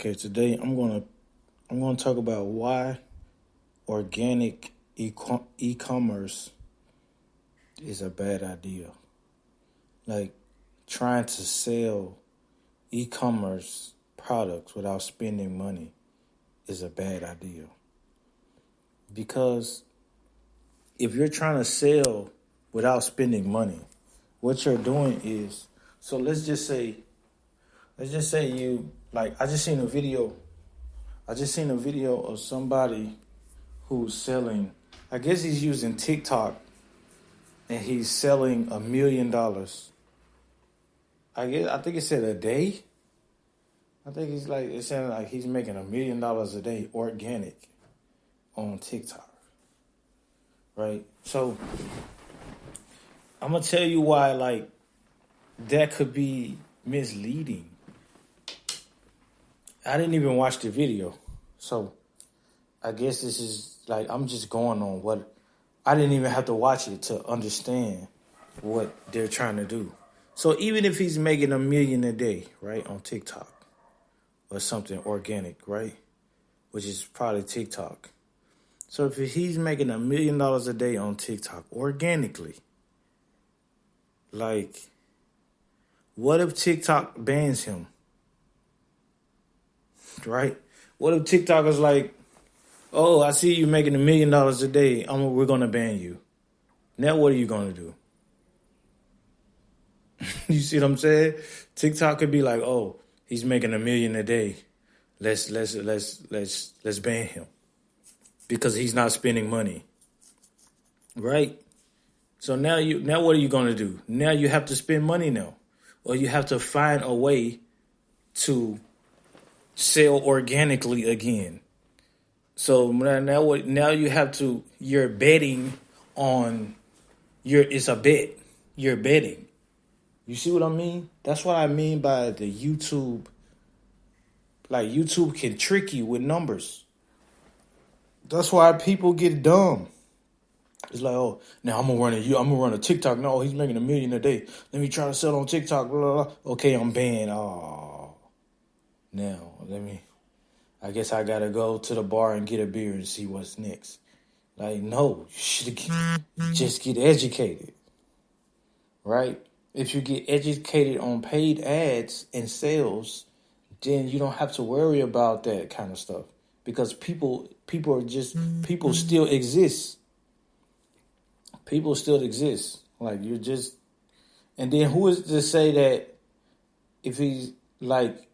Okay, today I'm gonna talk about why organic e-commerce is a bad idea. Like trying to sell e-commerce products without spending money is a bad idea. Because if you're trying to sell without spending money, what you're doing is so let's just say you like I just seen a video of somebody who's selling, I guess he's using TikTok and he's selling $1 million. I think it said a day. I think it's saying like he's making $1 million a day organic on TikTok. Right? So I'm gonna tell you why like that could be misleading. I didn't even watch the video. So I guess this is like I'm just going on what I didn't even have to watch it to understand what they're trying to do. So even if he's making $1 million a day, right, on TikTok or something organic, right, which is probably TikTok. So if he's making $1 million a day on TikTok organically, like, what if TikTok bans him, right? What if TikTok is like, oh, I see you making $1 million a day. We're gonna ban you. Now what are you gonna do? You see what I'm saying? TikTok could be like, oh, he's making $1 million a day. Let's ban him because he's not spending money, right? So now what are you gonna do? Now you have to spend money now, or you have to find a way to sell organically again. So now you have to, you're betting on it's a bet. You're betting. You see what I mean? That's what I mean by the YouTube. Like YouTube can trick you with numbers. That's why people get dumb. It's like, oh, now I'm gonna run a TikTok. No, he's making $1 million a day. Let me try to sell on TikTok. Blah, blah, blah. Okay, I'm banned. Oh, now I guess I gotta go to the bar and get a beer and see what's next. Like, no, you should just get educated, right? If you get educated on paid ads and sales, then you don't have to worry about that kind of stuff because people still exist. People still exist. Like and then who is to say that if he's like,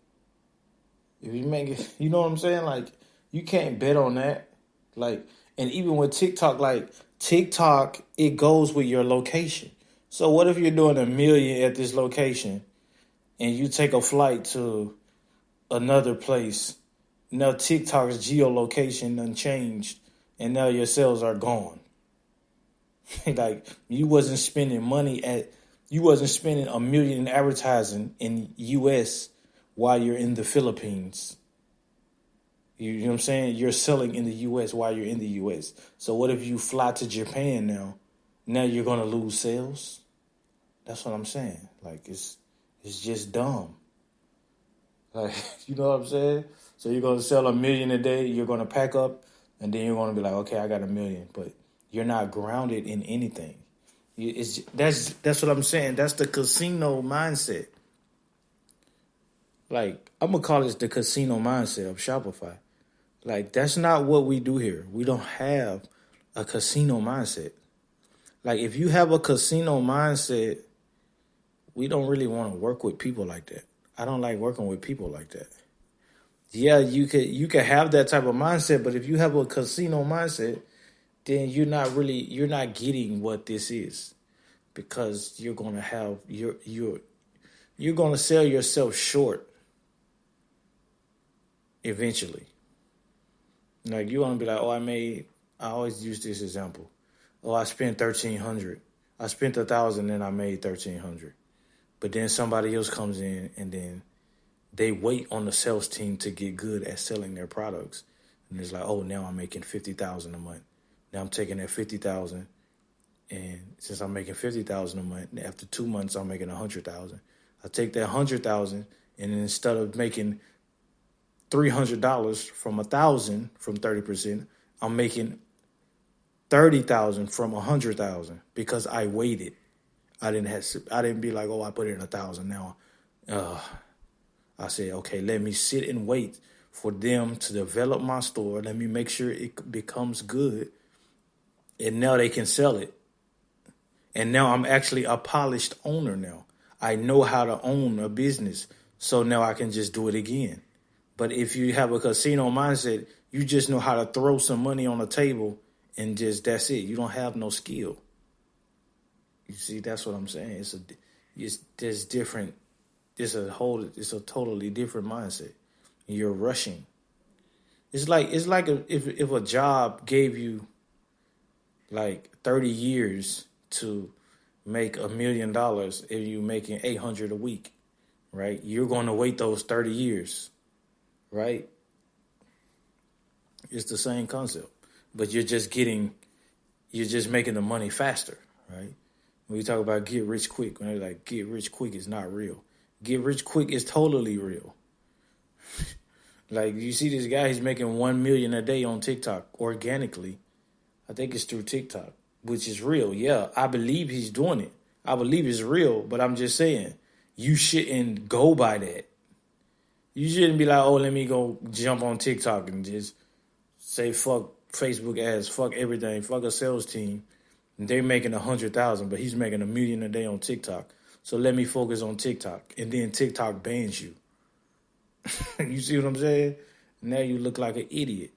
if you make it, you know what I'm saying? Like, you can't bet on that. Like, and even with TikTok, like, TikTok, it goes with your location. So what if you're doing $1 million at this location and you take a flight to another place? Now TikTok's geolocation done changed and now your sales are gone. Like, you wasn't spending $1 million in advertising in US while you're in the Philippines. You know what I'm saying? You're selling in the US while you're in the US. So what if you fly to Japan now? Now you're gonna lose sales? That's what I'm saying. Like, it's just dumb. Like, you know what I'm saying? So you're gonna sell $1 million a day, you're gonna pack up, and then you're gonna be like, okay, I got $1 million, but you're not grounded in anything. That's what I'm saying. That's the casino mindset. Like, I'm gonna call this the casino mindset of Shopify. Like, that's not what we do here. We don't have a casino mindset. Like, if you have a casino mindset, we don't really want to work with people like that. I don't like working with people like that. Yeah, you could have that type of mindset, but if you have a casino mindset, then you're not getting what this is, because you're gonna have you're gonna sell yourself short eventually. Like, you're gonna be like, oh, I always use this example. Oh, I spent $1,300. I spent $1,000 and I made $1,300. But then somebody else comes in and then they wait on the sales team to get good at selling their products. And it's like, oh, now I'm making $50,000 a month. Now I'm taking that $50,000, and since I'm making $50,000 a month, after 2 months I'm making $100,000. I take that $100,000, and instead of making $300 from 1,000 from 30%. I'm making 30,000 from 100,000 because I waited. I didn't be like, oh, I put in 1,000 now. I said, okay, let me sit and wait for them to develop my store. Let me make sure it becomes good. And now they can sell it. And now I'm actually a polished owner now. I know how to own a business. So now I can just do it again. But if you have a casino mindset, you just know how to throw some money on the table and just, that's it. You don't have no skill. You see, that's what I'm saying. There's different. It's a totally different mindset. You're rushing. It's like if a job gave you like 30 years to make $1 million and you're making 800 a week, right? You're going to wait those 30 years, right? It's the same concept, but you're just making the money faster, right? When we talk about get rich quick, when they're like get rich quick is not real. Get rich quick is totally real. Like you see this guy, he's making 1 million a day on TikTok organically. I think it's through TikTok, which is real. Yeah, I believe he's doing it. I believe it's real, but I'm just saying, you shouldn't go by that. You shouldn't be like, oh, let me go jump on TikTok and just say fuck Facebook ads, fuck everything, fuck a sales team. And they're making 100,000, but he's making $1 million a day on TikTok. So let me focus on TikTok. And then TikTok bans you. You see what I'm saying? Now you look like an idiot.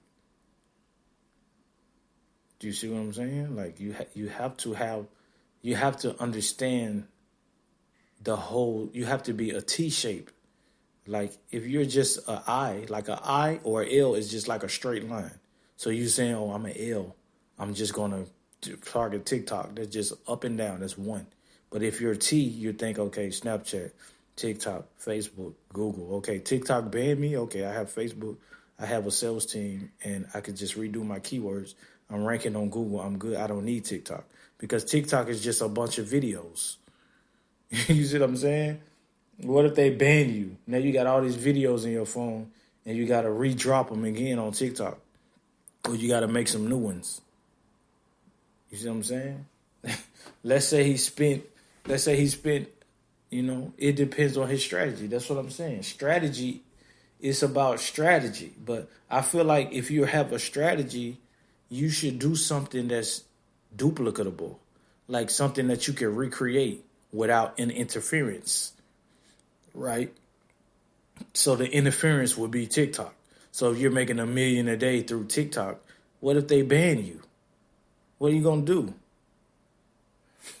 Do you see what I'm saying? Like you have to understand the whole. You have to be a T shape. Like if you're just an I, like an I or an L is just like a straight line. So you saying, oh, I'm an L. I'm just gonna target TikTok. That's just up and down. That's one. But if you're a T, you think, okay, Snapchat, TikTok, Facebook, Google. Okay, TikTok banned me. Okay, I have Facebook. I have a sales team, and I could just redo my keywords. I'm ranking on Google. I'm good. I don't need TikTok because TikTok is just a bunch of videos. You see what I'm saying? What if they ban you? Now you got all these videos in your phone, and you got to redrop them again on TikTok, or you got to make some new ones. You see what I'm saying? Let's say he spent, you know, it depends on his strategy. That's what I'm saying. Strategy is about strategy. But I feel like if you have a strategy, you should do something that's duplicatable, like something that you can recreate without an interference, right? So the interference would be TikTok. So if you're making $1 million a day through TikTok, what if they ban you? What are you going to do?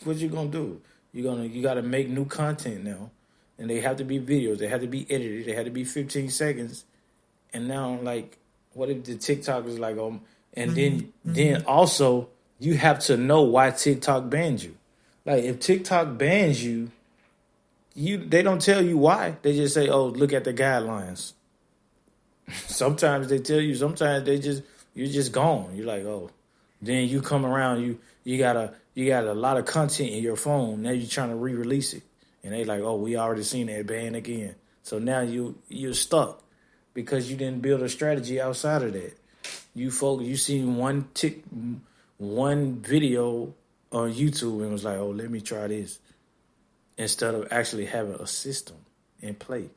What you going to do? You got to make new content now. And they have to be videos. They have to be edited. They have to be 15 seconds. And now, like, what if the TikTok is like, and then also you have to know why TikTok banned you. Like, if TikTok bans you, they don't tell you why. They just say, oh, look at the guidelines. Sometimes they tell you, sometimes you're just gone. You're like, oh. Then you come around, you got a lot of content in your phone. Now you're trying to re-release it. And they like, oh, we already seen that ban again. So now you're stuck because you didn't build a strategy outside of that. You seen one video on YouTube and was like, oh, let me try this. Instead of actually having a system in play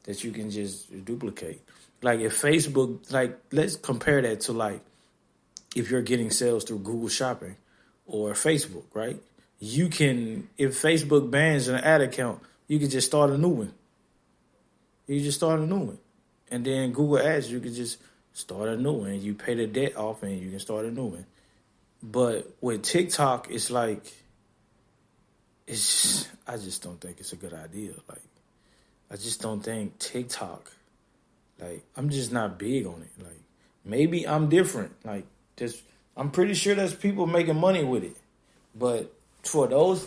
that you can just duplicate. Like if Facebook, like let's compare that to like if you're getting sales through Google Shopping or Facebook, right? You can, if Facebook bans an ad account, you can just start a new one. You just start a new one. And then Google Ads, you can just start a new one. You pay the debt off and you can start a new one. But with TikTok, it's like, I just don't think it's a good idea. Like, I just don't think TikTok, like, I'm just not big on it. Like, maybe I'm different. Like, I'm pretty sure there's people making money with it. But for those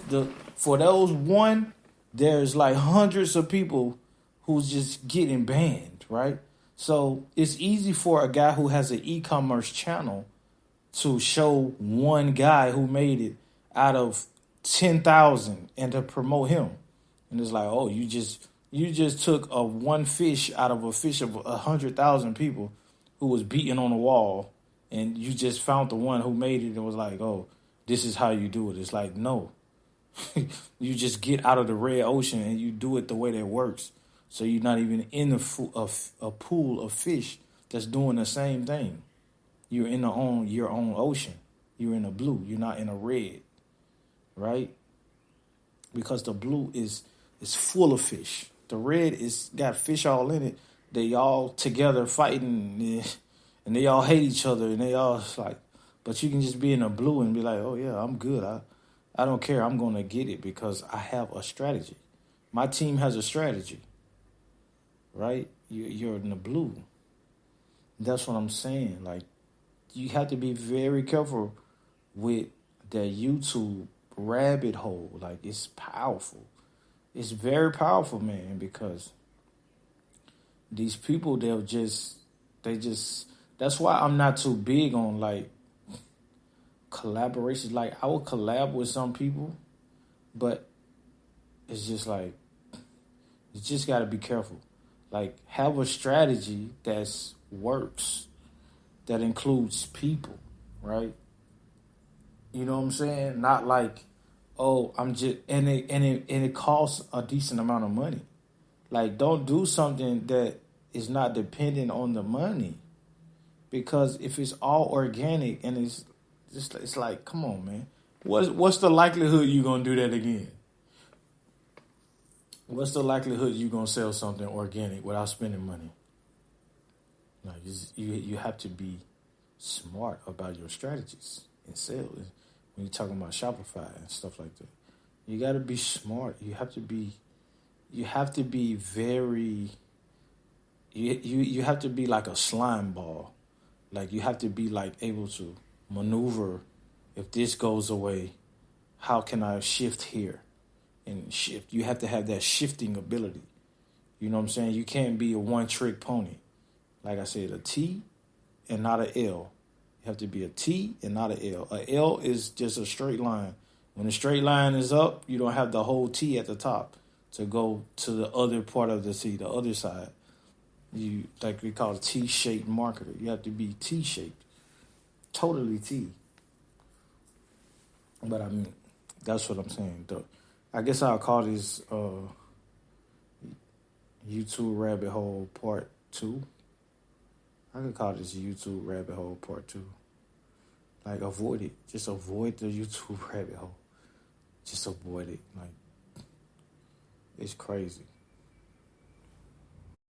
one, there's like hundreds of people who's just getting banned, right? So it's easy for a guy who has an e-commerce channel to show one guy who made it out of 10,000 and to promote him. And it's like, oh, you just You just took a one fish out of a fish of 100,000 people who was beating on the wall, and you just found the one who made it and was like, "Oh, this is how you do it." It's like, no, you just get out of the red ocean and you do it the way that works. So you're not even in a pool of fish that's doing the same thing. You're in your own ocean. You're in a blue. You're not in a red, right? Because the blue is full of fish. The red is got fish all in it. They all together fighting, and they all hate each other, and they all like. But you can just be in a blue and be like, oh yeah, I'm good. I don't care. I'm gonna get it because I have a strategy. My team has a strategy, right? You're in the blue. That's what I'm saying. Like, you have to be very careful with that YouTube rabbit hole. Like, it's powerful. It's very powerful, man, because these people, that's why I'm not too big on like collaborations. Like, I will collab with some people, but it's just like, you just got to be careful. Like, have a strategy that works, that includes people, right? You know what I'm saying? Not like, oh, I'm just and it costs a decent amount of money. Like, don't do something that is not dependent on the money, because if it's all organic and it's like, come on, man. What's the likelihood you gonna do that again? What's the likelihood you gonna sell something organic without spending money? Like, you have to be smart about your strategies in sales. When you're talking about Shopify and stuff like that, you got to be smart. You have to be very. You have to be like a slime ball. Like, you have to be like able to maneuver. If this goes away, how can I shift here and shift? You have to have that shifting ability. You know what I'm saying? You can't be a one trick pony. Like I said, a T and not a L. You have to be a T and not a L. A L is just a straight line. When the straight line is up, you don't have the whole T at the top to go to the other part of the T, the other side. You, like we call it, T-shaped marketer. You have to be T-shaped, totally T. But I mean, that's what I'm saying. I guess I'll call this YouTube rabbit hole part 2. I could call this YouTube rabbit hole part 2. Like, avoid it. Just avoid the YouTube rabbit hole. Just avoid it. Like, it's crazy.